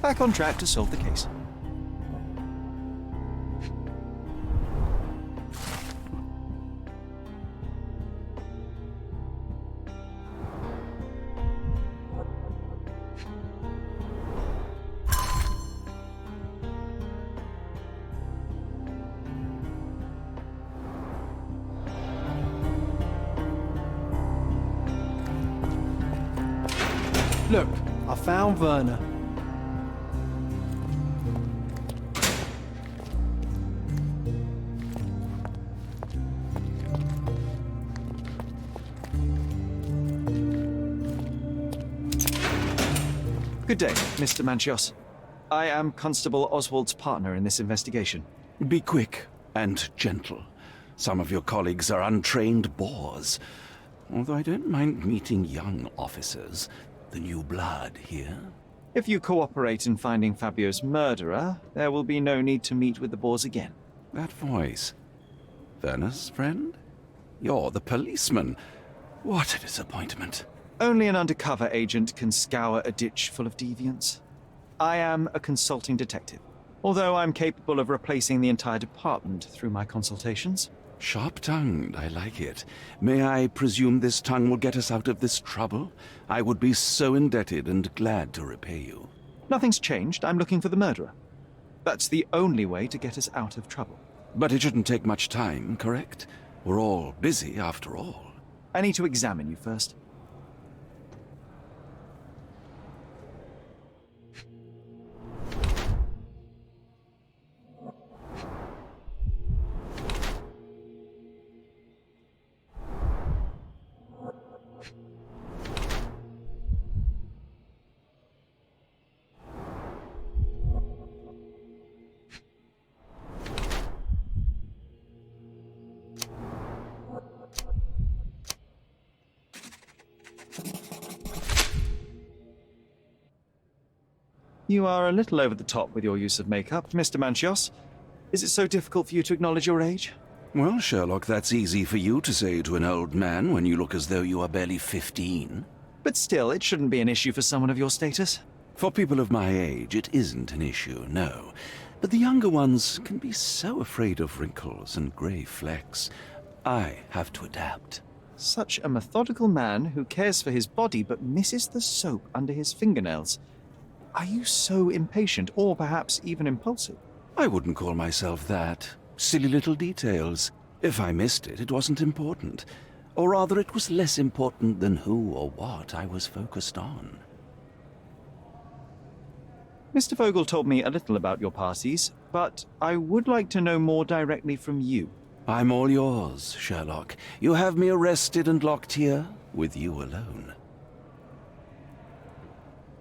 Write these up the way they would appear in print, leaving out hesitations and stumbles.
Back on track to solve the case. Look, I found Werner. Good day, Mr. Manchios. I am Constable Oswald's partner in this investigation. Be quick and gentle. Some of your colleagues are untrained boors. Although I don't mind meeting young officers. The new blood here. If you cooperate in finding Fabio's murderer, there will be no need to meet with the Boers again. That voice. Werner's friend? You're the policeman. What a disappointment. Only an undercover agent can scour a ditch full of deviants. I am a consulting detective, although I'm capable of replacing the entire department through my consultations. Sharp-tongued, I like it. May I presume this tongue will get us out of this trouble? I would be so indebted and glad to repay you. Nothing's changed. I'm looking for the murderer. That's the only way to get us out of trouble. But it shouldn't take much time, correct? We're all busy after all. I need to examine you first. You are a little over the top with your use of makeup, Mr. Manchios. Is it so difficult for you to acknowledge your age? Well, Sherlock, that's easy for you to say to an old man when you look as though you are barely 15. But still, it shouldn't be an issue for someone of your status. For people of my age, it isn't an issue, no. But the younger ones can be so afraid of wrinkles and grey flecks. I have to adapt. Such a methodical man who cares for his body but misses the soap under his fingernails. Are you so impatient, or perhaps even impulsive? I wouldn't call myself that. Silly little details. If I missed it, it wasn't important. Or rather, it was less important than who or what I was focused on. Mr. Vogel told me a little about your parties, but I would like to know more directly from you. I'm all yours, Sherlock. You have me arrested and locked here, with you alone.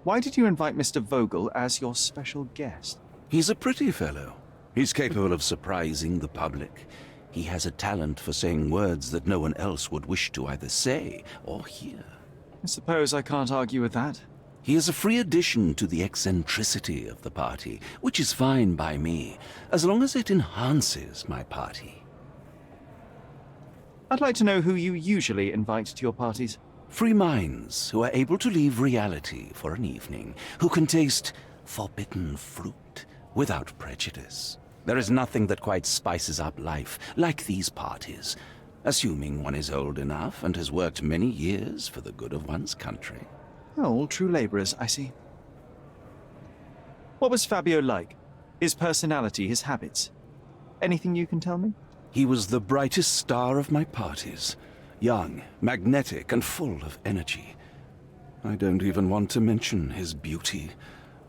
Why did you invite Mr. Vogel as your special guest? He's a pretty fellow. He's capable of surprising the public. He has a talent for saying words that no one else would wish to either say or hear. I suppose I can't argue with that. He is a free addition to the eccentricity of the party, which is fine by me, as long as it enhances my party. I'd like to know who you usually invite to your parties. Free minds who are able to leave reality for an evening, who can taste forbidden fruit without prejudice. There is nothing that quite spices up life like these parties, assuming one is old enough and has worked many years for the good of one's country. Oh, all true laborers, I see. What was Fabio like? His personality, his habits? Anything you can tell me? He was the brightest star of my parties. Young, magnetic, and full of energy. I don't even want to mention his beauty.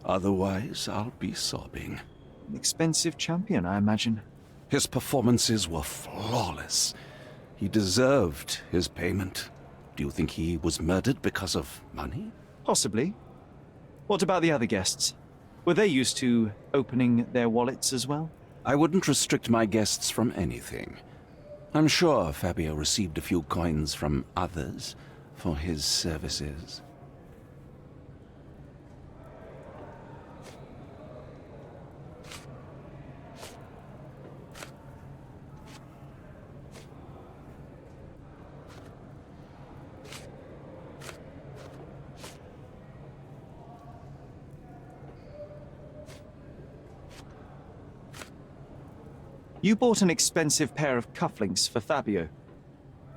Otherwise, I'll be sobbing. An expensive champion, I imagine. His performances were flawless. He deserved his payment. Do you think he was murdered because of money? Possibly. What about the other guests? Were they used to opening their wallets as well? I wouldn't restrict my guests from anything. I'm sure Fabio received a few coins from others for his services. You bought an expensive pair of cufflinks for Fabio.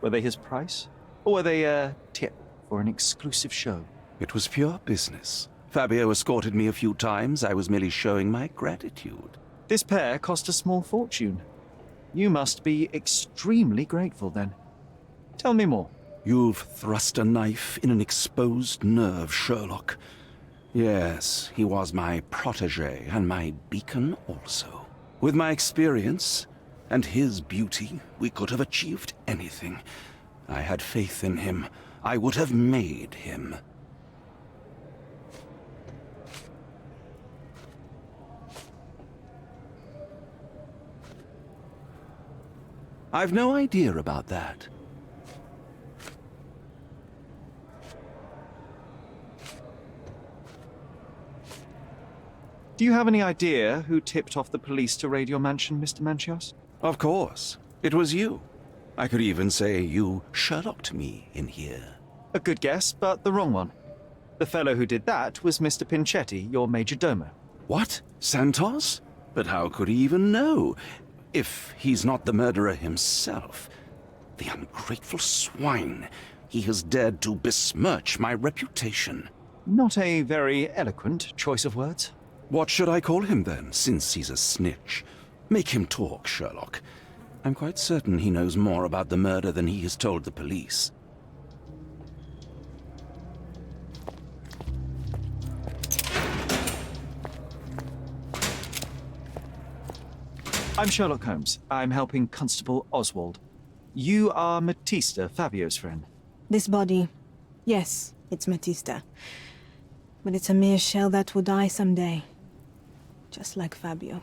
Were they his price? Or were they a tip for an exclusive show? It was pure business. Fabio escorted me a few times. I was merely showing my gratitude. This pair cost a small fortune. You must be extremely grateful then. Tell me more. You've thrust a knife in an exposed nerve, Sherlock. Yes, he was my protege and my beacon also. With my experience and his beauty, we could have achieved anything. I had faith in him. I would have made him. I've no idea about that. Do you have any idea who tipped off the police to raid your mansion, Mr. Manchios? Of course. It was you. I could even say you Sherlocked me in here. A good guess, but the wrong one. The fellow who did that was Mr. Pinchetti, your major domo. What? Santos? But how could he even know? If he's not the murderer himself. The ungrateful swine. He has dared to besmirch my reputation. Not a very eloquent choice of words. What should I call him then, since he's a snitch? Make him talk, Sherlock. I'm quite certain he knows more about the murder than he has told the police. I'm Sherlock Holmes. I'm helping Constable Oswald. You are Matista, Fabio's friend. This body, yes, it's Matista. But it's a mere shell that will die someday. Just like Fabio.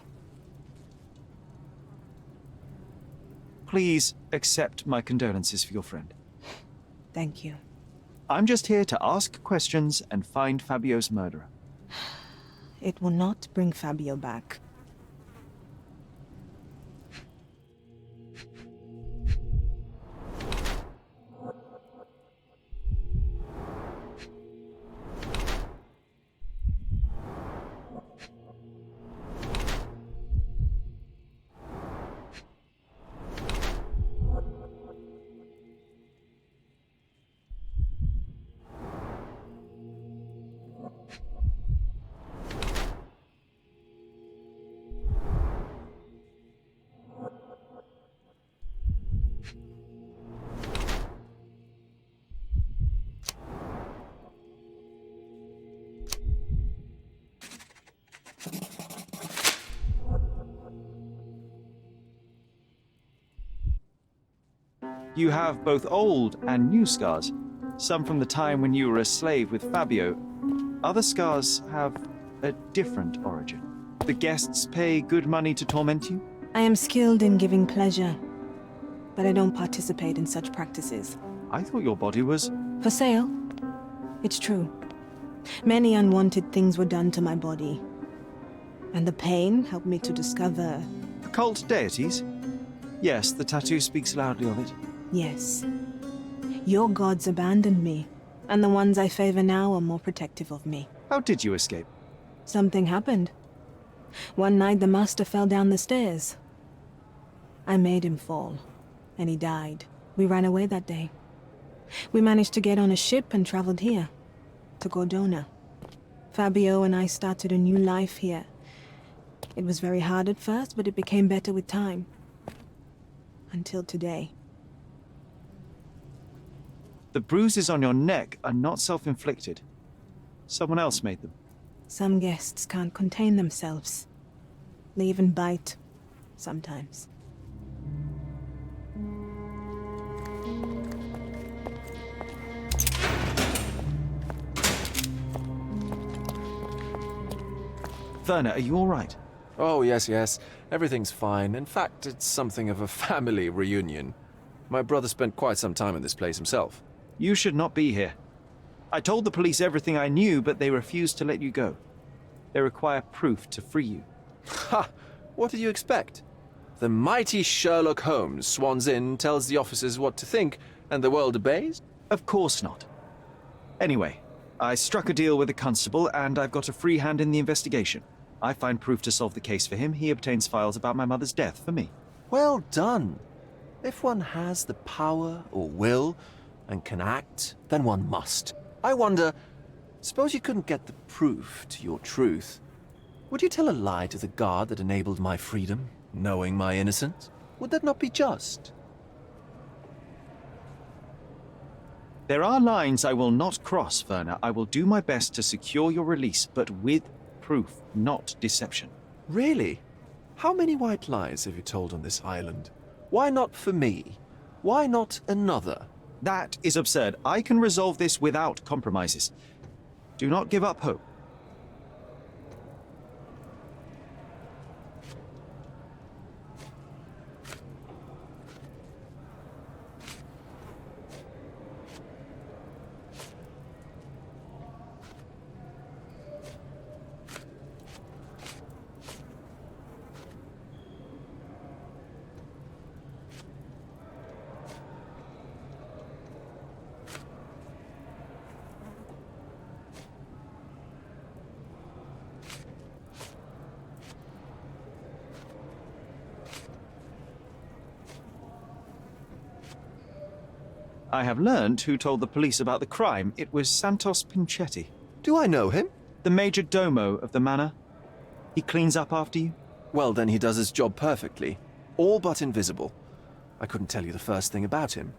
Please accept my condolences for your friend. Thank you. I'm just here to ask questions and find Fabio's murderer. It will not bring Fabio back. You have both old and new scars. Some from the time when you were a slave with Fabio. Other scars have a different origin. The guests pay good money to torment you? I am skilled in giving pleasure, but I don't participate in such practices. I thought your body was... For sale? It's true. Many unwanted things were done to my body. And the pain helped me to discover... Occult deities? Yes, the tattoo speaks loudly of it. Yes. Your gods abandoned me, and the ones I favor now are more protective of me. How did you escape? Something happened. One night the master fell down the stairs. I made him fall, and he died. We ran away that day. We managed to get on a ship and traveled here, to Gordona. Fabio and I started a new life here. It was very hard at first, but it became better with time. Until today. The bruises on your neck are not self-inflicted. Someone else made them. Some guests can't contain themselves. They even bite, sometimes. Werner, are you all right? Oh, yes. Everything's fine. In fact, it's something of a family reunion. My brother spent quite some time in this place himself. You should not be here. I told the police everything I knew, but they refused to let you go. They require proof to free you. Ha! What did you expect? The mighty Sherlock Holmes swans in, tells the officers what to think, and the world obeys? Of course not. Anyway, I struck a deal with the constable, and I've got a free hand in the investigation. I find proof to solve the case for him, he obtains files about my mother's death for me. Well done. If one has the power or will and can act, then one must. I wonder, suppose you couldn't get the proof to your truth. Would you tell a lie to the guard that enabled my freedom, knowing my innocence? Would that not be just? There are lines I will not cross, Werner. I will do my best to secure your release, but with proof, not deception. Really? How many white lies have you told on this island? Why not for me? Why not another? That is absurd. I can resolve this without compromises. Do not give up hope. I have learned who told the police about the crime. It was Santos Pinchetti, Do I know him? the major domo of the manor. He cleans up after you. Well, then he does his job perfectly. All but invisible. I couldn't tell you the first thing about him.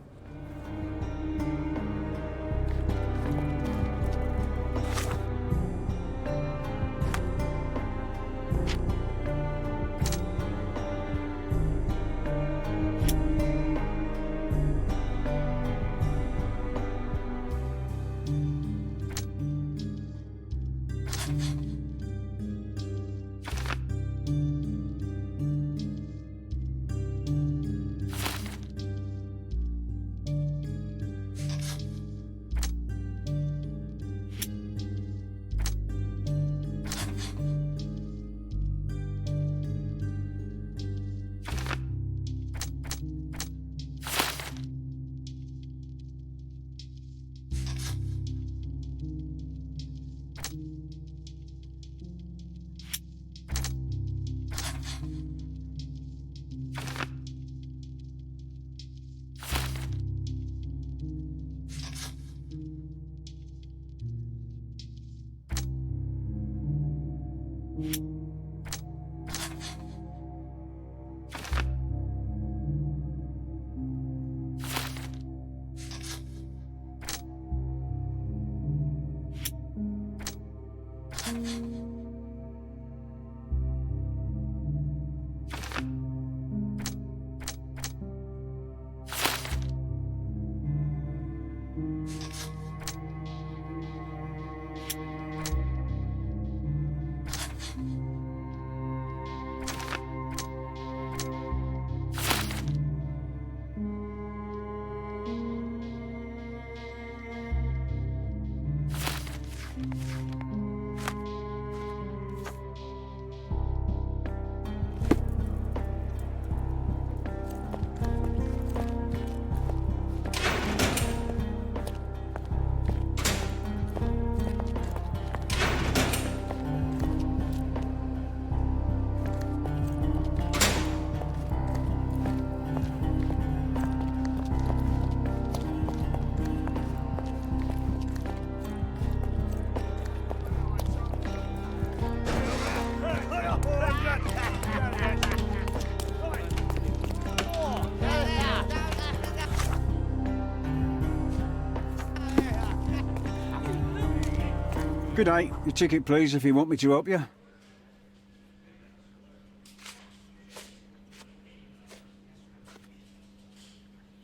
Good day. Your ticket, please, if you want me to help you.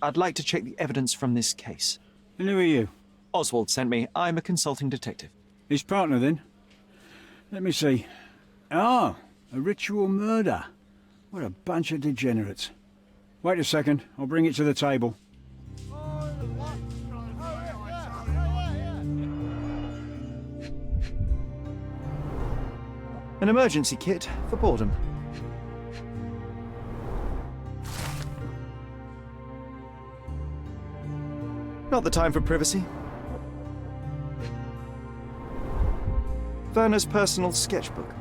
I'd like to check the evidence from this case. And who are you? Oswald sent me. I'm a consulting detective. His partner, then? Let me see. Ah, a ritual murder. What a bunch of degenerates. Wait a second. I'll bring it to the table. An emergency kit for boredom. Not the time for privacy. Werner's personal sketchbook.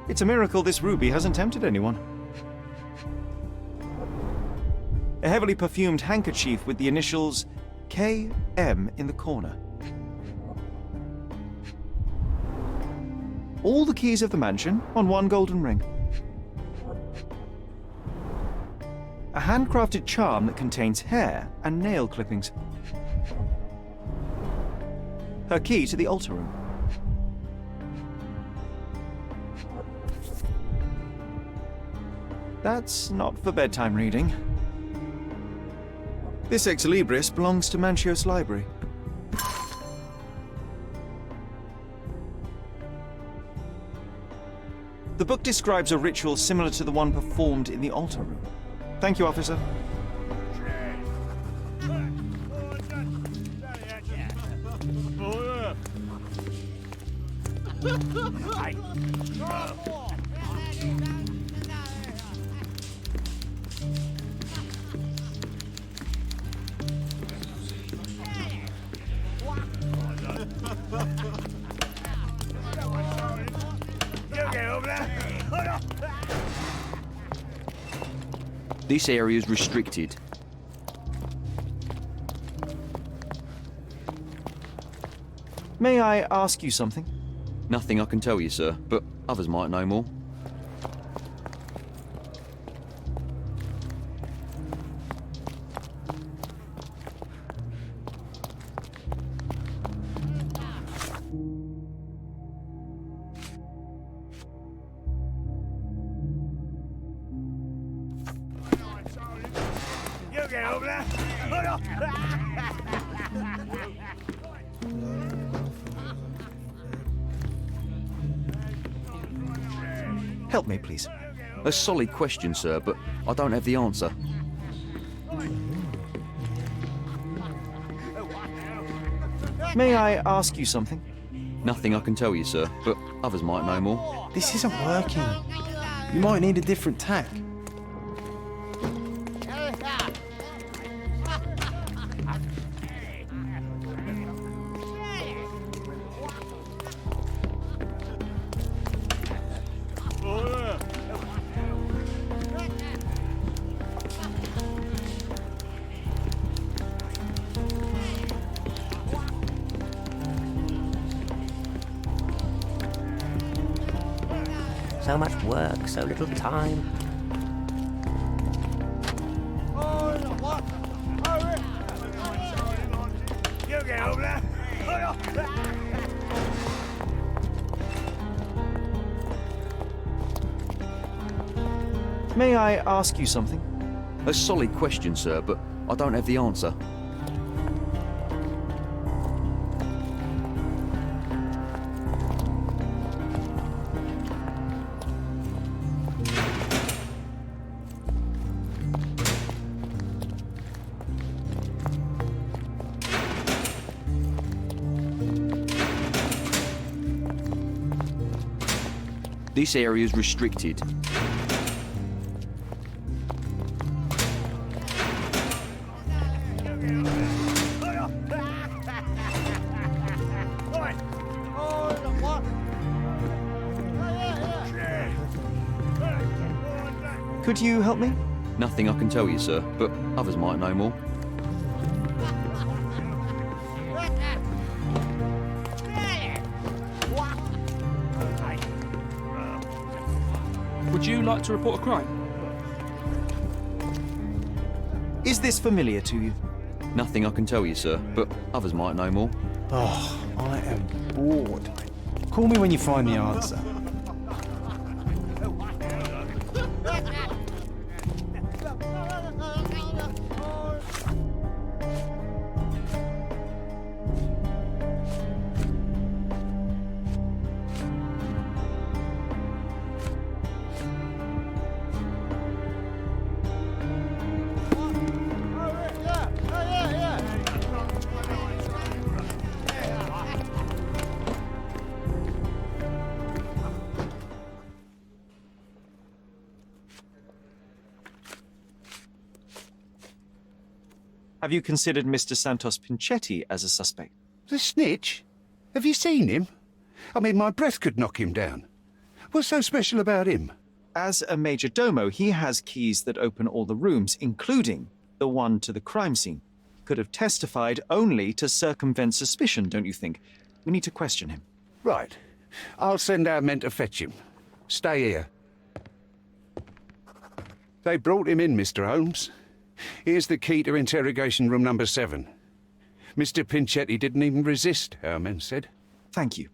It's a miracle this ruby hasn't tempted anyone. A heavily perfumed handkerchief with the initials KM in the corner. All the keys of the mansion on one golden ring. A handcrafted charm that contains hair and nail clippings. Her key to the altar room. That's not for bedtime reading. This ex libris belongs to Manchios Library. The book describes a ritual similar to the one performed in the altar room. Thank you, officer. This area is restricted. May I ask you something? Nothing I can tell you, sir, but others might know more. Help me, please. A solid question, sir, but I don't have the answer. May I ask you something? Nothing I can tell you, sir, but others might know more. This isn't working. You might need a different tack. So much work, so little time. May I ask you something? A solid question, sir, but I don't have the answer. This area is restricted. Could you help me? Nothing I can tell you, sir, but others might know more. Would you like to report a crime? Is this familiar to you? Nothing I can tell you, sir, but others might know more. Oh, I am bored. Call me when you find the answer. Have you considered Mr. Santos Pinchetti as a suspect? The snitch? Have you seen him? I mean, my breath could knock him down. What's so special about him? As a major domo, he has keys that open all the rooms, including the one to the crime scene. Could have testified only to circumvent suspicion, don't you think? We need to question him. Right. I'll send our men to fetch him. Stay here. They brought him in, Mr. Holmes. Here's the key to interrogation room number 7. Mr. Pinchetti didn't even resist, our men said. Thank you.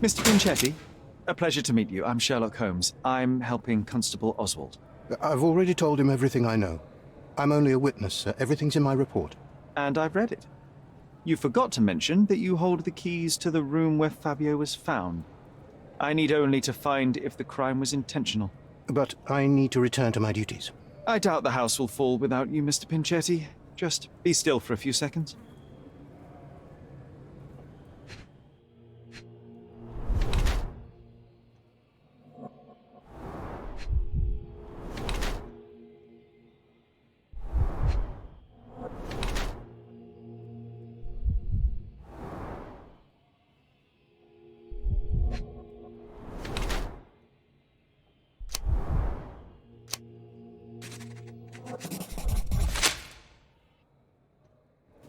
Mr. Pinchetti, a pleasure to meet you. I'm Sherlock Holmes. I'm helping Constable Oswald. I've already told him everything I know. I'm only a witness, sir. Everything's in my report. And I've read it. You forgot to mention that you hold the keys to the room where Fabio was found. I need only to find if the crime was intentional. But I need to return to my duties. I doubt the house will fall without you, Mr. Pinchetti. Just be still for a few seconds.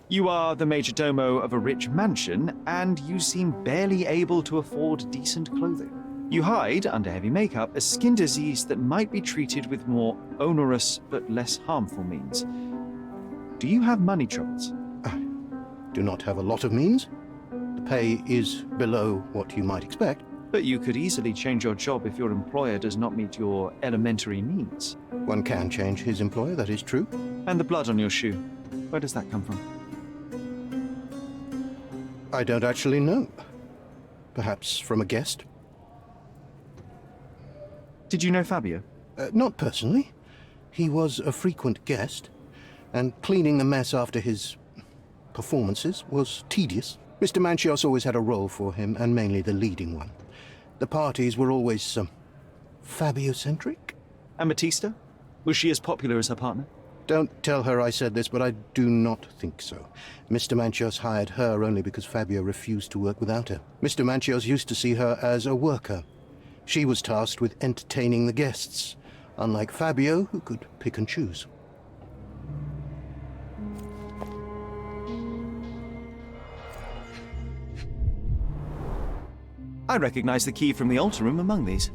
You are the major domo of a rich mansion, and you seem barely able to afford decent clothing. You hide, under heavy makeup, a skin disease that might be treated with more onerous but less harmful means. Do you have money troubles? I do not have a lot of means. The pay is below what you might expect. But you could easily change your job if your employer does not meet your elementary needs. One can change his employer, that is true. And the blood on your shoe, where does that come from? I don't actually know. Perhaps from a guest? Did you know Fabio? Not personally. He was a frequent guest, and cleaning the mess after his performances was tedious. Mr. Manchios always had a role for him, and mainly the leading one. The parties were always, Fabio-centric? And Batista? Was she as popular as her partner? Don't tell her I said this, but I do not think so. Mr. Manchios hired her only because Fabio refused to work without her. Mr. Manchios used to see her as a worker. She was tasked with entertaining the guests, unlike Fabio, who could pick and choose. I recognize the key from the altar room among these.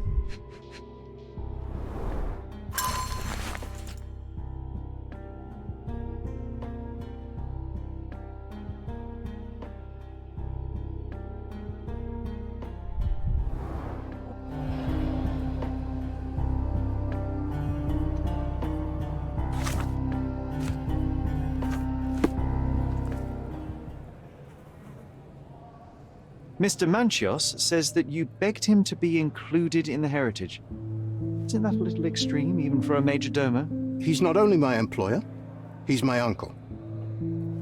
Mr. Manchios says that you begged him to be included in the heritage. Isn't that a little extreme, even for a major domo? He's not only my employer, he's my uncle.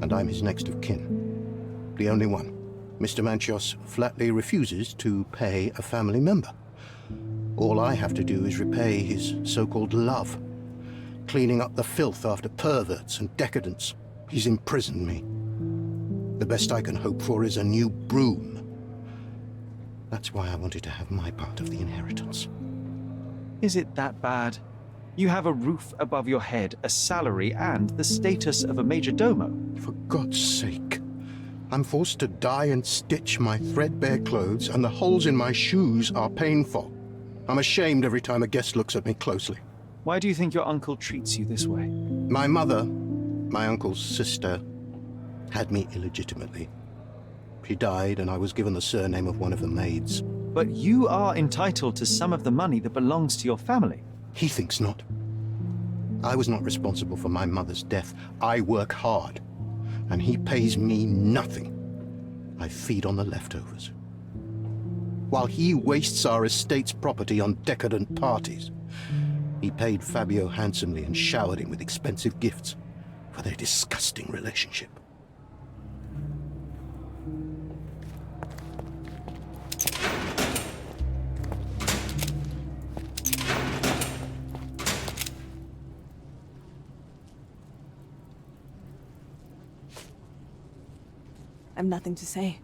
And I'm his next of kin. The only one. Mr. Manchios flatly refuses to pay a family member. All I have to do is repay his so-called love, cleaning up the filth after perverts and decadents. He's imprisoned me. The best I can hope for is a new broom. That's why I wanted to have my part of the inheritance. Is it that bad? You have a roof above your head, a salary, and the status of a major domo. For God's sake. I'm forced to dye and stitch my threadbare clothes, and the holes in my shoes are painful. I'm ashamed every time a guest looks at me closely. Why do you think your uncle treats you this way? My mother, my uncle's sister, had me illegitimately. She died, and I was given the surname of one of the maids. But you are entitled to some of the money that belongs to your family. He thinks not. I was not responsible for my mother's death. I work hard, and he pays me nothing. I feed on the leftovers. While he wastes our estate's property on decadent parties, he paid Fabio handsomely and showered him with expensive gifts for their disgusting relationship. I've nothing to say.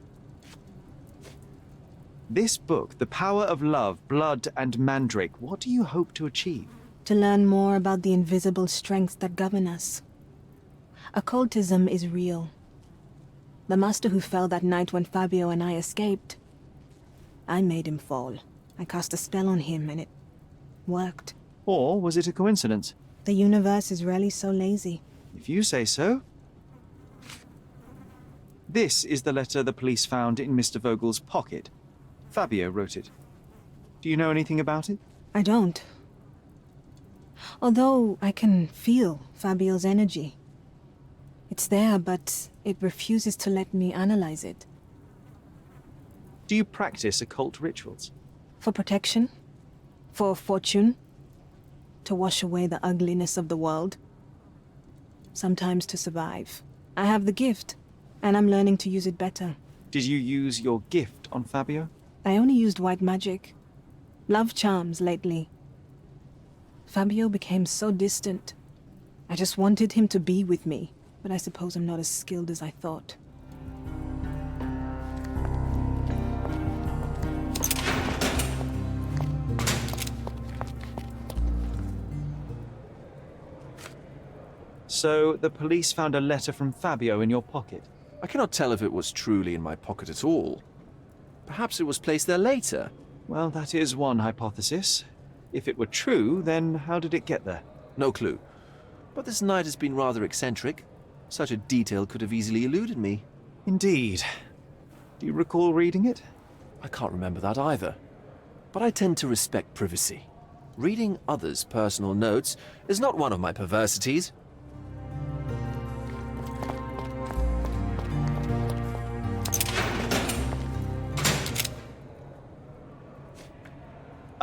This book, The Power of Love, Blood, and Mandrake, what do you hope to achieve? To learn more about the invisible strengths that govern us. Occultism is real. The master who fell that night when Fabio and I escaped, I made him fall. I cast a spell on him and it worked. Or was it a coincidence? The universe is rarely so lazy. If you say so. This is the letter the police found in Mr. Vogel's pocket. Fabio wrote it. Do you know anything about it? I don't. Although I can feel Fabio's energy. It's there, but it refuses to let me analyze it. Do you practice occult rituals? For protection? For fortune? To wash away the ugliness of the world? Sometimes to survive. I have the gift, and I'm learning to use it better. Did you use your gift on Fabio? I only used white magic. Love charms lately. Fabio became so distant. I just wanted him to be with me, but I suppose I'm not as skilled as I thought. So, the police found a letter from Fabio in your pocket. I cannot tell if it was truly in my pocket at all. Perhaps it was placed there later. Well, that is one hypothesis. If it were true, then how did it get there? No clue. But this night has been rather eccentric. Such a detail could have easily eluded me. Indeed. Do you recall reading it? I can't remember that either. But I tend to respect privacy. Reading others' personal notes is not one of my perversities.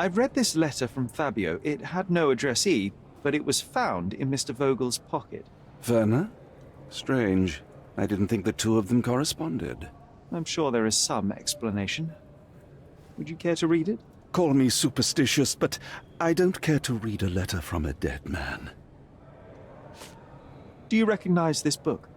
I've read this letter from Fabio. It had no addressee, but it was found in Mr. Vogel's pocket. Werner? Strange. I didn't think the two of them corresponded. I'm sure there is some explanation. Would you care to read it? Call me superstitious, but I don't care to read a letter from a dead man. Do you recognize this book?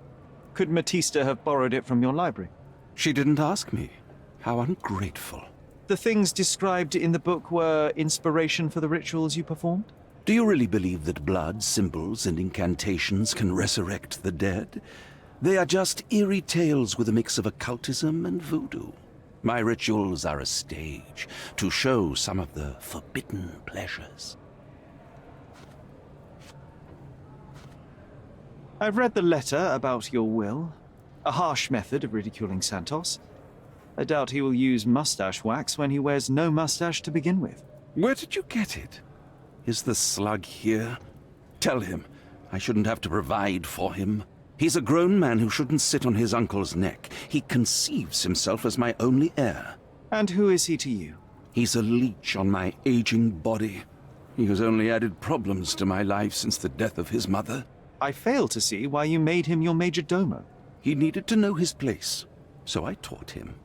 Could Matista have borrowed it from your library? She didn't ask me. How ungrateful. The things described in the book were inspiration for the rituals you performed? Do you really believe that blood, symbols, and incantations can resurrect the dead? They are just eerie tales with a mix of occultism and voodoo. My rituals are a stage to show some of the forbidden pleasures. I've read the letter about your will. A harsh method of ridiculing Santos. I doubt he will use mustache wax when he wears no mustache to begin with. Where did you get it? Is the slug here? Tell him. I shouldn't have to provide for him. He's a grown man who shouldn't sit on his uncle's neck. He conceives himself as my only heir. And who is he to you? He's a leech on my aging body. He has only added problems to my life since the death of his mother. I fail to see why you made him your major domo. He needed to know his place, so I taught him.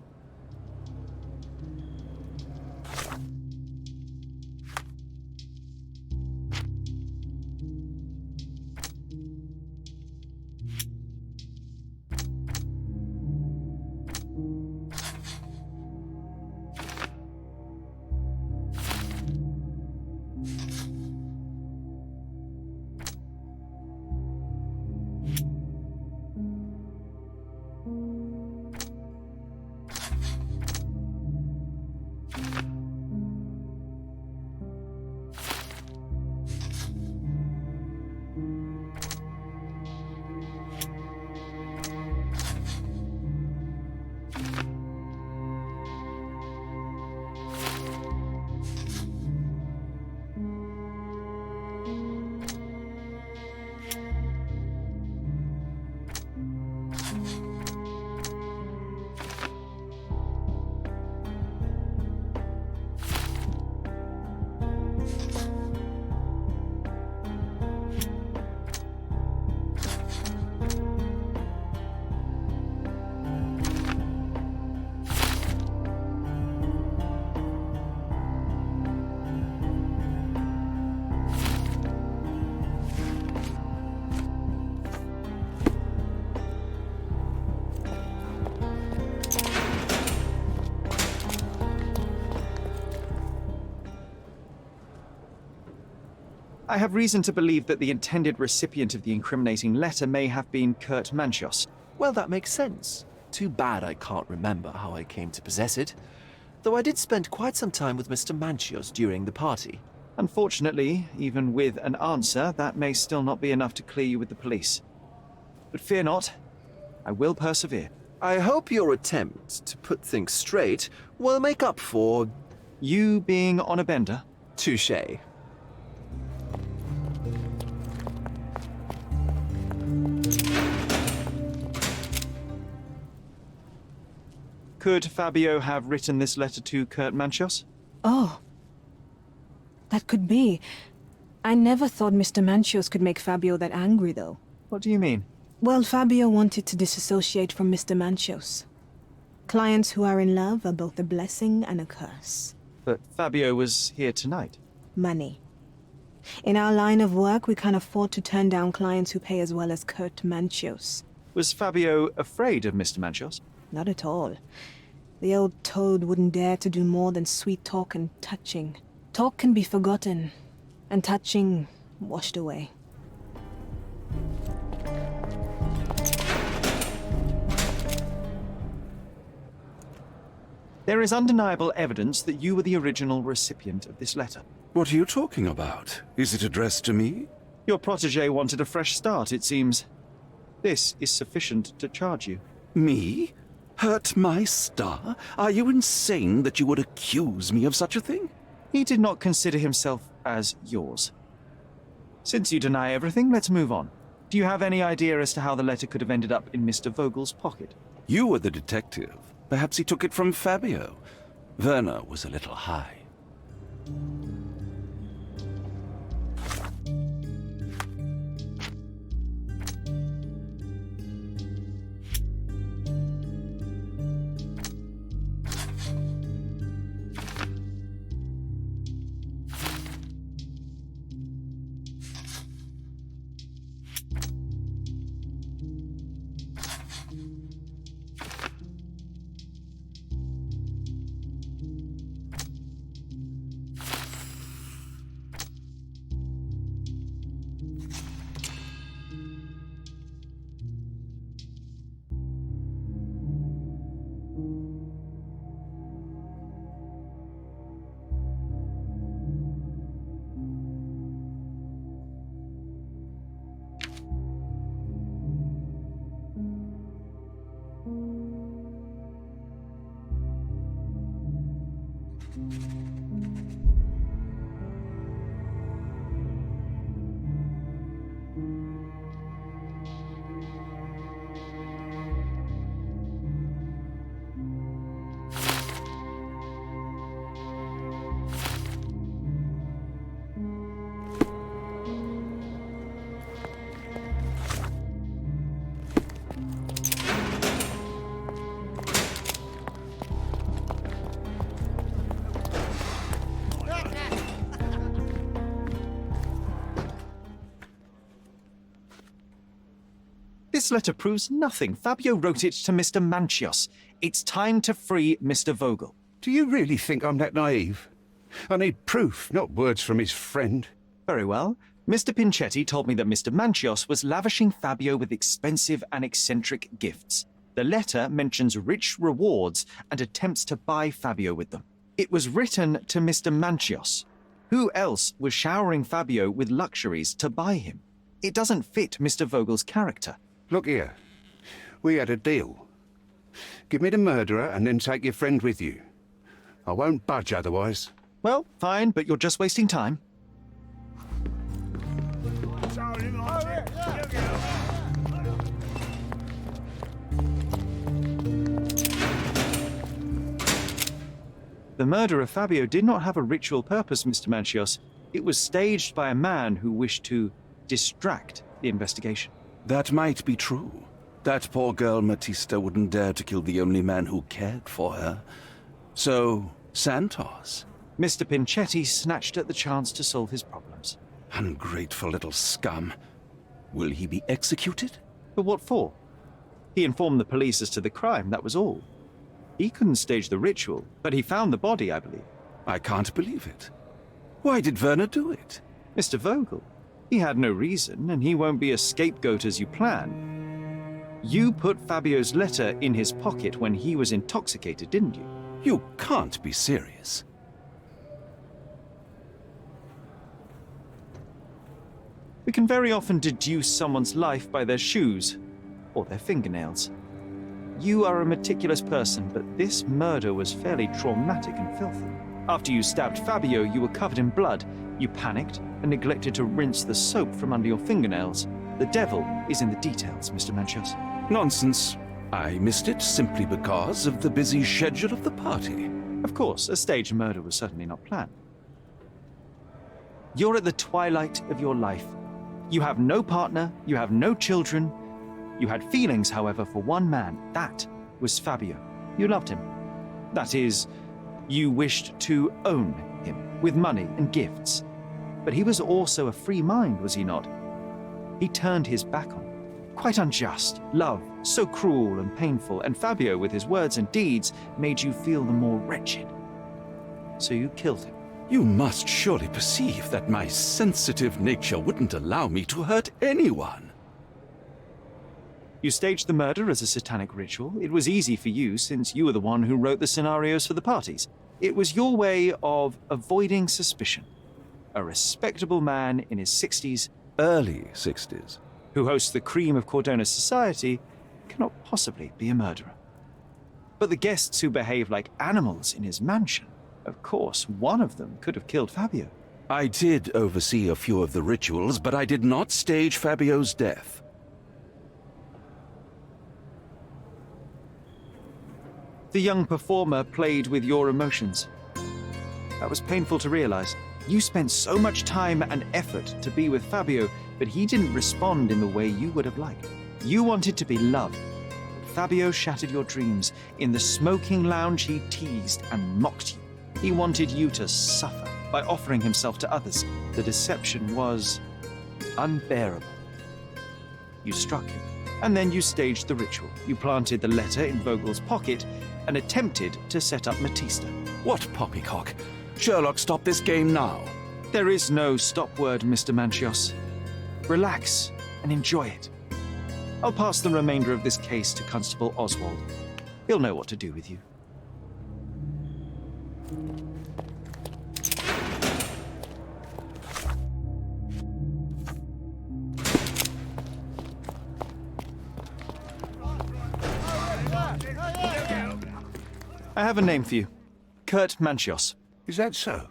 I have reason to believe that the intended recipient of the incriminating letter may have been Kurt Manchios. Well, that makes sense. Too bad I can't remember how I came to possess it. Though I did spend quite some time with Mr. Manchios during the party. Unfortunately, even with an answer, that may still not be enough to clear you with the police. But fear not, I will persevere. I hope your attempt to put things straight will make up for... You being on a bender? touché. Could Fabio have written this letter to Kurt Manchios? Oh. That could be. I never thought Mr. Manchios could make Fabio that angry, though. What do you mean? Well, Fabio wanted to disassociate from Mr. Manchios. Clients who are in love are both a blessing and a curse. But Fabio was here tonight. Money. In our line of work, we can't afford to turn down clients who pay as well as Kurt Manchios. Was Fabio afraid of Mr. Manchios? Not at all. The old toad wouldn't dare to do more than sweet talk and touching. Talk can be forgotten, and touching washed away. There is undeniable evidence that you were the original recipient of this letter. What are you talking about? Is it addressed to me? Your protege wanted a fresh start, it seems. This is sufficient to charge you. Me? Hurt my star? Are you insane that you would accuse me of such a thing? He did not consider himself as yours. Since you deny everything, let's move on. Do you have any idea as to how the letter could have ended up in Mr. Vogel's pocket? You were the detective. Perhaps he took it from Fabio. Werner was a little high. This letter proves nothing. Fabio wrote it to Mr. Manchios. It's time to free Mr. Vogel. Do you really think I'm that naive? I need proof, not words from his friend. Very well. Mr. Pinchetti told me that Mr. Manchios was lavishing Fabio with expensive and eccentric gifts. The letter mentions rich rewards and attempts to buy Fabio with them. It was written to Mr. Manchios. Who else was showering Fabio with luxuries to buy him? It doesn't fit Mr. Vogel's character. Look here. We had a deal. Give me the murderer and then take your friend with you. I won't budge otherwise. Well, fine, but you're just wasting time. The murder of Fabio did not have a ritual purpose, Mr. Manchios. It was staged by a man who wished to distract the investigation. That might be true. That poor girl Matista wouldn't dare to kill the only man who cared for her. So, Santos. Mr. Pinchetti snatched at the chance to solve his problems. Ungrateful little scum. Will he be executed? But what for? He informed the police as to the crime, that was all. He couldn't stage the ritual, but he found the body, I believe. I can't believe it. Why did Werner do it? Mr. Vogel, he had no reason, and he won't be a scapegoat as you plan. You put Fabio's letter in his pocket when he was intoxicated, didn't you? You can't be serious. We can very often deduce someone's life by their shoes or their fingernails. You are a meticulous person, but this murder was fairly traumatic and filthy. After you stabbed Fabio, you were covered in blood. You panicked and neglected to rinse the soap from under your fingernails. The devil is in the details, Mr. Manchios. Nonsense. I missed it simply because of the busy schedule of the party. Of course, a staged murder was certainly not planned. You're at the twilight of your life. You have no partner, you have no children. You had feelings, however, for one man. That was Fabio. You loved him. That is, you wished to own him with money and gifts. But he was also a free mind, was he not? He turned his back on you. Quite unjust. Love, so cruel and painful, and Fabio, with his words and deeds, made you feel the more wretched. So you killed him. You must surely perceive that my sensitive nature wouldn't allow me to hurt anyone. You staged the murder as a satanic ritual. It was easy for you, since you were the one who wrote the scenarios for the parties. It was your way of avoiding suspicion. A respectable man in his 60s, Early 60s. who hosts the cream of Cordona's society, cannot possibly be a murderer. But the guests who behave like animals in his mansion, of course, one of them could have killed Fabio. I did oversee a few of the rituals, but I did not stage Fabio's death. The young performer played with your emotions. That was painful to realize. You spent so much time and effort to be with Fabio, but he didn't respond in the way you would have liked. You wanted to be loved, but Fabio shattered your dreams. In the smoking lounge, he teased and mocked you. He wanted you to suffer by offering himself to others. The deception was unbearable. You struck him, and then you staged the ritual. You planted the letter in Vogel's pocket and attempted to set up Matista. What poppycock? Sherlock, stop this game now. There is no stop word, Mr. Manchios. Relax and enjoy it. I'll pass the remainder of this case to Constable Oswald. He'll know what to do with you. I have a name for you. Kurt Manchios. Is that so?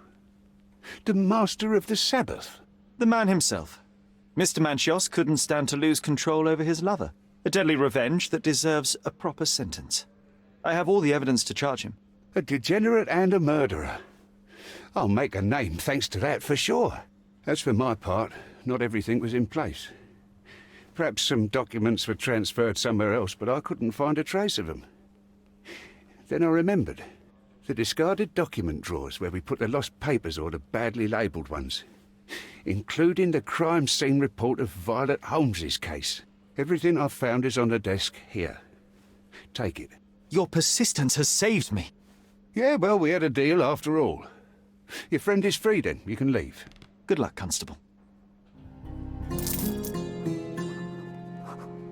The master of the Sabbath? The man himself. Mr. Manchios couldn't stand to lose control over his lover. A deadly revenge that deserves a proper sentence. I have all the evidence to charge him. A degenerate and a murderer. I'll make a name thanks to that for sure. As for my part, not everything was in place. Perhaps some documents were transferred somewhere else, but I couldn't find a trace of them. Then I remembered. The discarded document drawers where we put the lost papers or the badly labelled ones. Including the crime scene report of Violet Holmes's case. Everything I've found is on the desk here. Take it. Your persistence has saved me. Yeah, well, we had a deal after all. Your friend is free then. You can leave. Good luck, Constable.